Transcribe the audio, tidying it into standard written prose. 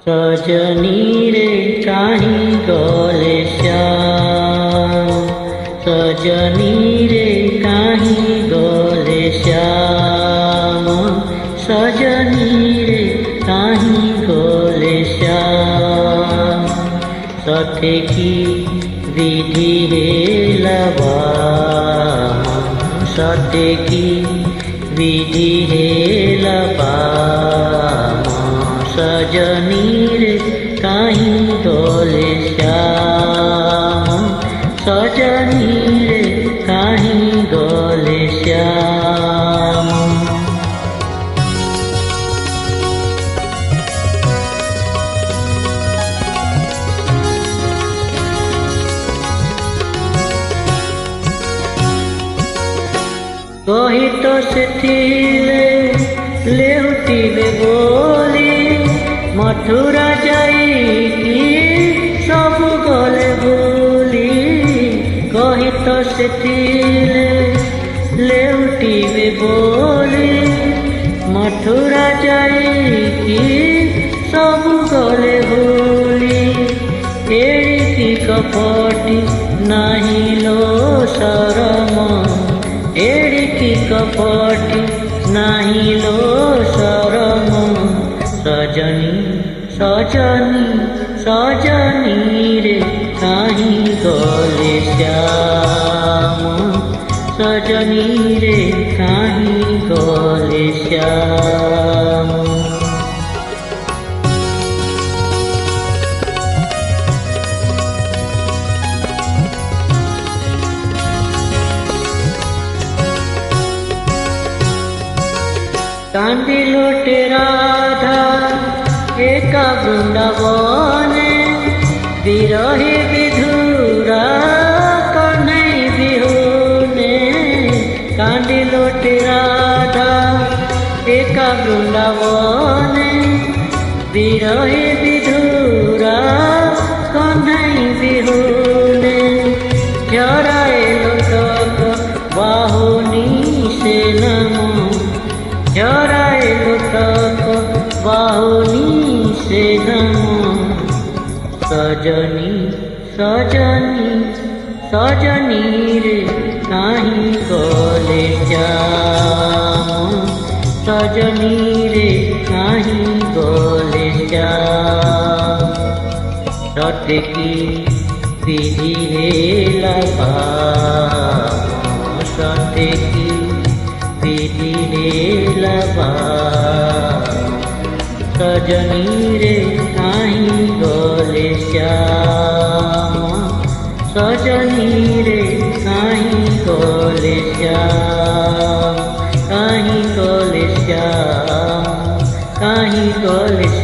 सजनी रे काहीं गले श्याम, सजनी रे काहीं गले श्याम, सजनी रे काहीं गले श्याम। सत्य की विधि हेलवा, सत्य की विधि हेलवा। सजनी रे काहीं गले श्याम, सजनी रे काहीं गले श्याम। कही तो सेथिले लेउटिबे बोली, मथुरा जाइकी सब गले भूली। कही तो सेथिले लेउटिबे बोली, मथुरा जाइकी सब गले भूली। एड़िकी कपटी नहीं लो शरम, एड़िकी कपटी नहीं लो शरम। सजनी सजनी सजनी रे काहीं गले श्याम, सजनी रे काहीं गले श्याम। कांदिलोटे राधा एका वृंदावने, विरही विधुरा कन्हई बिहुने। कांदिलोटे राधा एका वृंदावने, विरही विधुरा कन्हई बिहुने। जराए लोटक बाहुनी से नमो, जराए लोटक बाहुनी से नमो। सजनी सजनी सजनी रे काहीं गले श्याम, सजनी रे काहीं गले श्याम। सत्य की विधि हेलवा, सत्य की विधि हेलवा। सजनी रे काहीं गले श्याम, सजनी रे काहीं गले श्याम, काहीं गले श्याम, काहीं गले श्याम।